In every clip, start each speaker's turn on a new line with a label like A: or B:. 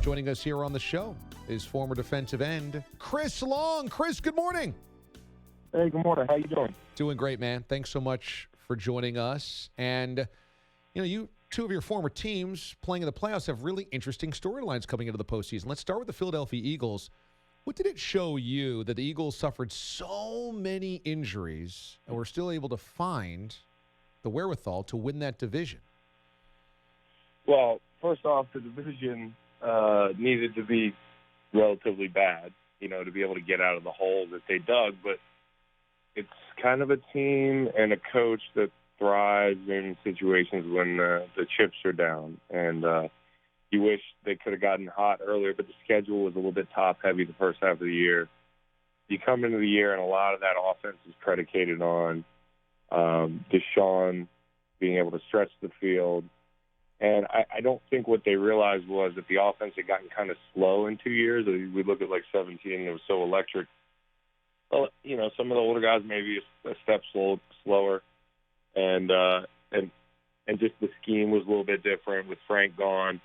A: Joining us here on the show is former defensive end Chris Long. Chris, good morning.
B: Hey, good morning. How you doing?
A: Doing great, man. Thanks so much for joining us. And, you two of your former teams playing in the playoffs have really interesting storylines coming into the postseason. Let's start with the Philadelphia Eagles. What did it show you that the Eagles suffered so many injuries and were still able to find the wherewithal to win that division?
B: Well, first off, the division needed to be relatively bad, to be able to get out of the hole that they dug. But it's kind of a team and a coach that thrives in situations when the chips are down. And you wish they could have gotten hot earlier, but the schedule was a little bit top-heavy the first half of the year. You come into the year, and a lot of that offense is predicated on Deshaun being able to stretch the field. And I don't think what they realized was that the offense had gotten kind of slow in 2 years. We look at 17, it was so electric. Well, some of the older guys maybe a step slower. And just the scheme was a little bit different with Frank gone.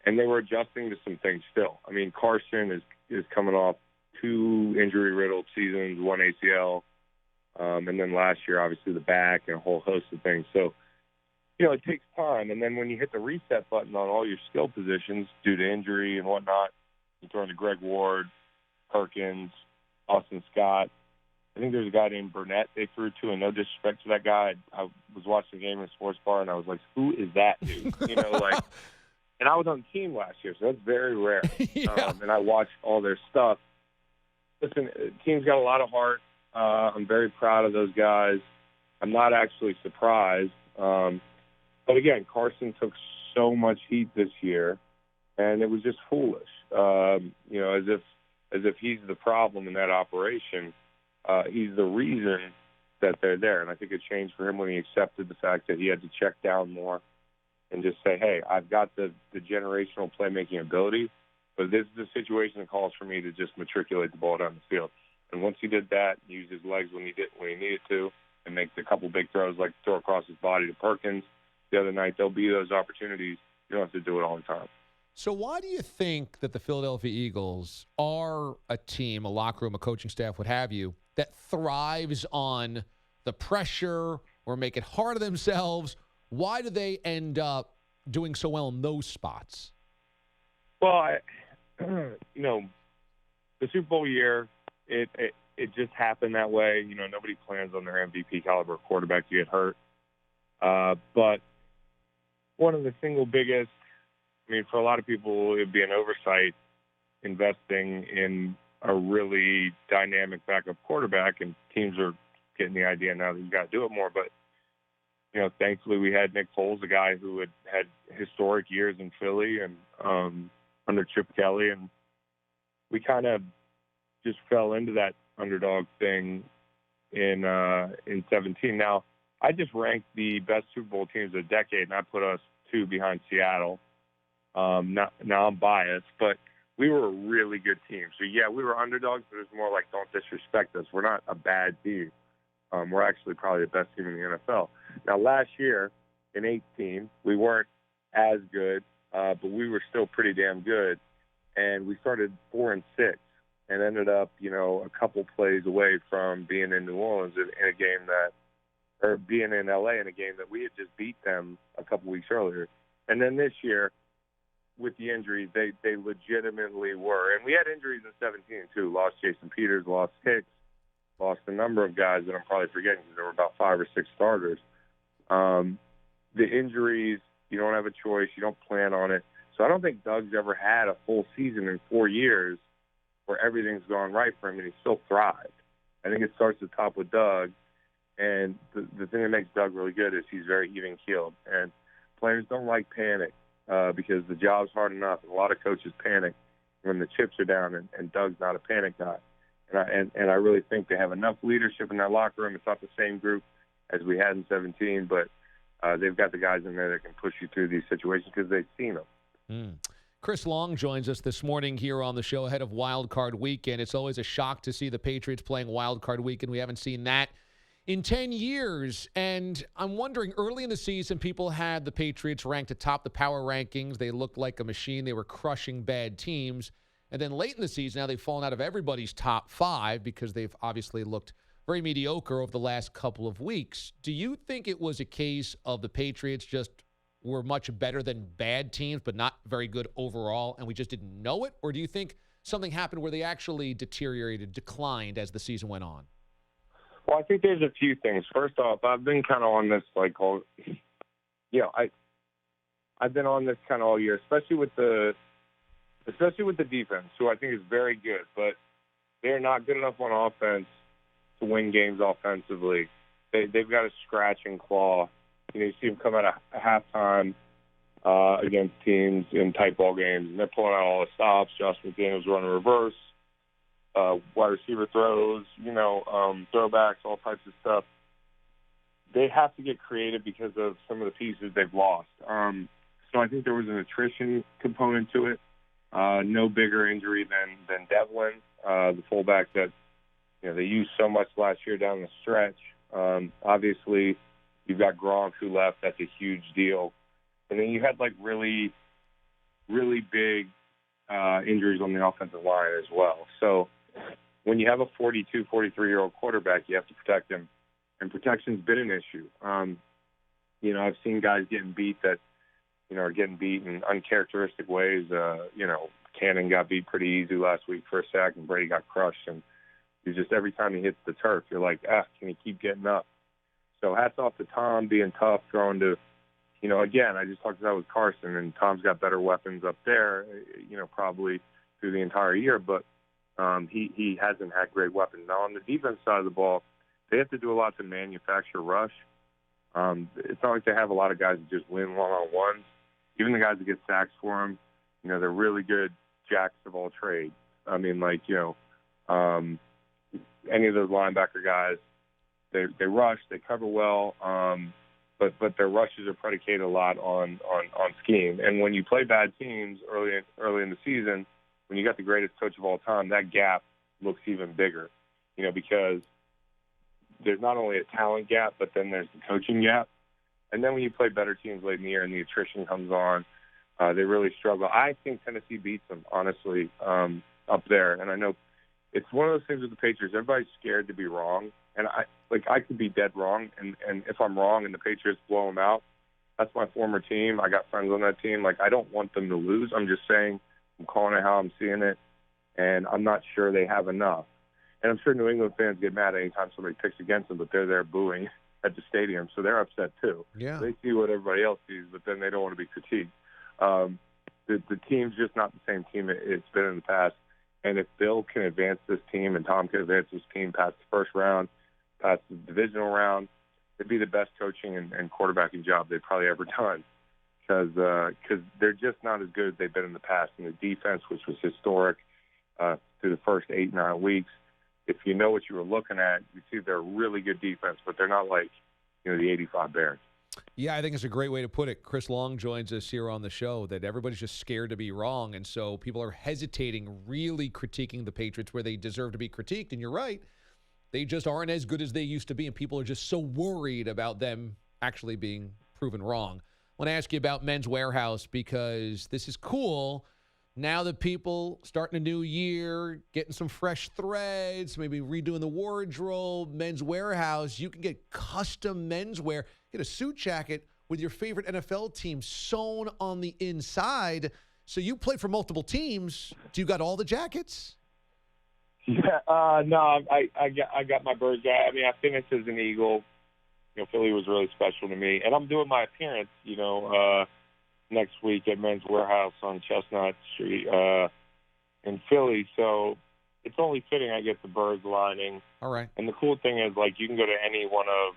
B: And they were adjusting to some things still. I mean, Carson is coming off 2 injury-riddled seasons, 1 ACL, and then last year, obviously, the back and a whole host of things. So, it takes time. And then when you hit the reset button on all your skill positions due to injury and whatnot, you throw into Greg Ward, Perkins, Austin Scott. I think there's a guy named Burnett they threw to, and no disrespect to that guy. I was watching the game in a sports bar, and I was like, who is that dude? And I was on the team last year, so that's very rare.
A: Yeah.
B: And I watched all their stuff. Listen, the team's got a lot of heart. I'm very proud of those guys. I'm not actually surprised. But again, Carson took so much heat this year, and it was just foolish. As if he's the problem in that operation. He's the reason that they're there, and I think it changed for him when he accepted the fact that he had to check down more and just say, "Hey, I've got the generational playmaking ability, but this is a situation that calls for me to just matriculate the ball down the field." And once he did that, use his legs when he needed to, and make a couple big throws, like throw across his body to Perkins the other night, there'll be those opportunities. You don't have to do it all the time.
A: So why do you think that the Philadelphia Eagles are a team, a locker room, a coaching staff, what have you, that thrives on the pressure or make it hard on themselves? Why do they end up doing so well in those spots?
B: Well, the Super Bowl year, it just happened that way. Nobody plans on their MVP caliber quarterback to get hurt. But one of the single biggest, for a lot of people, it would be an oversight investing in a really dynamic backup quarterback, and teams are getting the idea now that you've got to do it more. But, thankfully we had Nick Foles, a guy who had historic years in Philly and under Chip Kelly, and we kind of just fell into that underdog thing in 17. Now, I just ranked the best Super Bowl teams of the decade, and I put us 2 behind Seattle. Now I'm biased, but we were a really good team. So, yeah, we were underdogs, but it was more like, don't disrespect us. We're not a bad team. We're actually probably the best team in the NFL. Now, last year in 18, we weren't as good, but we were still pretty damn good. And we started 4-6 and ended up, a couple plays away from being in New Orleans in a game or being in L.A. in a game that we had just beat them a couple weeks earlier. And then this year, with the injuries, they legitimately were. And we had injuries in 17, too. Lost Jason Peters, lost Hicks, lost a number of guys that I'm probably forgetting because there were about 5 or 6 starters. The injuries, you don't have a choice. You don't plan on it. So I don't think Doug's ever had a full season in 4 years where everything's gone right for him and he still thrived. I think it starts at the top with Doug. And the thing that makes Doug really good is he's very even-keeled. And players don't like panic because the job's hard enough. And a lot of coaches panic when the chips are down, and Doug's not a panic guy. And I really think they have enough leadership in that locker room. It's not the same group as we had in 17, but they've got the guys in there that can push you through these situations because they've seen them.
A: Chris Long joins us this morning here on the show ahead of Wild Card Weekend. It's always a shock to see the Patriots playing Wild Card Weekend. We haven't seen that in 10 years. And I'm wondering, early in the season, people had the Patriots ranked atop the power rankings. They looked like a machine. They were crushing bad teams. And then late in the season, now they've fallen out of everybody's top 5 because they've obviously looked very mediocre over the last couple of weeks. Do you think it was a case of the Patriots just were much better than bad teams, but not very good overall, and we just didn't know it? Or do you think something happened where they actually deteriorated, declined as the season went on?
B: Well, I think there's a few things. First off, I've been kind of on this, I've been on this kind of all year, especially with the defense, who I think is very good, but they're not good enough on offense to win games offensively. They've got to scratch and claw. You see them come out at halftime against teams in tight ball games, and they're pulling out all the stops. Josh McDaniels running reverse, wide receiver throws, throwbacks, all types of stuff. They have to get creative because of some of the pieces they've lost. So I think there was an attrition component to it. No bigger injury than Devlin, the fullback that they used so much last year down the stretch. Obviously, you've got Gronk who left. That's a huge deal. And then you had really, really big injuries on the offensive line as well. So when you have a 42, 43-year-old quarterback, you have to protect him. And protection's been an issue. I've seen guys getting beat that, are getting beat in uncharacteristic ways. Cannon got beat pretty easy last week for a sack, and Brady got crushed. And just every time he hits the turf, you're like, can he keep getting up? So hats off to Tom being tough, throwing to, again, I just talked about with Carson, and Tom's got better weapons up there, probably through the entire year, but he hasn't had great weapons. Now, on the defense side of the ball, they have to do a lot to manufacture rush. It's not like they have a lot of guys that just win one-on-ones. Even the guys that get sacks for them, they're really good jacks of all trades. I mean, any of those linebacker guys, they rush, they cover well, but their rushes are predicated a lot on scheme. And when you play bad teams early in the season, when you got the greatest coach of all time, that gap looks even bigger, because there's not only a talent gap, but then there's the coaching gap. And then when you play better teams late in the year and the attrition comes on, they really struggle. I think Tennessee beats them, honestly, up there. And I know it's one of those things with the Patriots. Everybody's scared to be wrong. And I could be dead wrong. And if I'm wrong and the Patriots blow them out, that's my former team. I got friends on that team. I don't want them to lose. I'm just saying, I'm calling it how I'm seeing it. And I'm not sure they have enough. And I'm sure New England fans get mad anytime somebody picks against them, but they're there booing at the stadium, so they're upset too.
A: Yeah.
B: They see what everybody else sees, but then they don't want to be critiqued. The team's just not the same team it's been in the past. And if Bill can advance this team and Tom can advance this team past the first round, past the divisional round, it'd be the best coaching and quarterbacking job they've probably ever done, because they're just not as good as they've been in the past. And the defense, which was historic through the first 8-9 weeks, if you know what you were looking at, you see they're a really good defense, but they're not like, the 85 Bears.
A: Yeah, I think it's a great way to put it. Chris Long joins us here on the show, that everybody's just scared to be wrong, and so people are hesitating, really critiquing the Patriots where they deserve to be critiqued, and you're right. They just aren't as good as they used to be, and people are just so worried about them actually being proven wrong. I want to ask you about Men's Wearhouse, because this is cool. Now that people starting a new year, getting some fresh threads, maybe redoing the wardrobe, Men's Wearhouse, you can get custom menswear. Get a suit jacket with your favorite NFL team sewn on the inside. So you play for multiple teams. Do you got all the jackets?
B: Yeah, no, I got my Birds jacket. I mean, I finished as an Eagle. Philly was really special to me, and I'm doing my appearance, next week at Men's Wearhouse on Chestnut Street in Philly. So it's only fitting I get the Birds lining.
A: All right.
B: And the cool thing is, you can go to any one of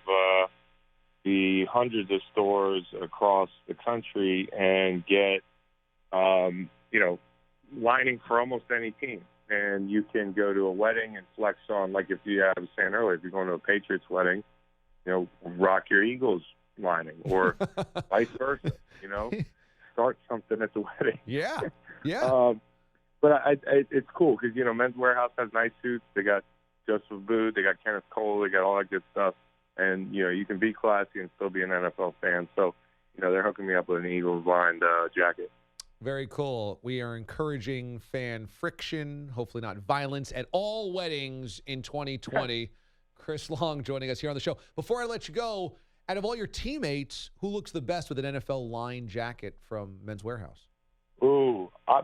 B: the hundreds of stores across the country and get, lining for almost any team. And you can go to a wedding and flex on, if you, I was saying earlier, if you're going to a Patriots wedding, rock your Eagles lining, or vice versa, start something at the wedding.
A: Yeah, yeah.
B: But it's cool because, Men's Wearhouse has nice suits. They got Joseph Booth, they got Kenneth Cole, they got all that good stuff. And, you can be classy and still be an NFL fan. So, they're hooking me up with an Eagles-lined jacket.
A: Very cool. We are encouraging fan friction, hopefully not violence, at all weddings in 2020. Chris Long joining us here on the show. Before I let you go, out of all your teammates, who looks the best with an NFL-lined jacket from Men's Wearhouse?
B: Ooh, I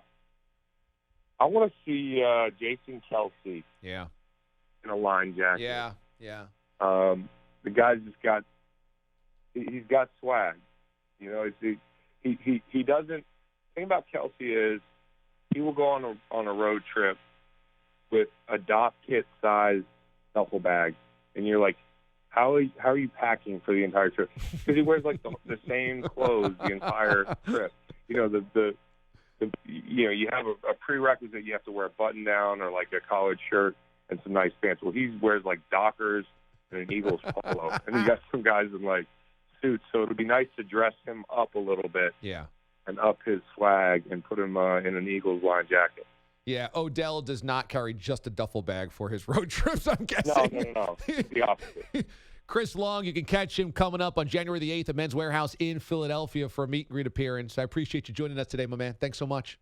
B: want to see Jason Kelsey
A: Yeah.
B: in a lined jacket.
A: Yeah.
B: The guy's just he's got swag. He doesn't. The thing about Kelsey is he will go on a road trip with a Doc Kit size duffel bag, and you're like, how are you packing for the entire trip? Because he wears like the same clothes the entire trip. You have a prerequisite. You have to wear a button down or like a collared shirt and some nice pants. Well, he wears like Dockers and an Eagles polo, and you got some guys in like suits. So it would be nice to dress him up a little bit.
A: Yeah.
B: And up his swag and put him in an Eagles-lined jacket.
A: Yeah, Odell does not carry just a duffel bag for his road trips, I'm guessing.
B: No. The opposite.
A: Chris Long, you can catch him coming up on January the 8th at Men's Warehouse in Philadelphia for a meet and greet appearance. I appreciate you joining us today, my man. Thanks so much.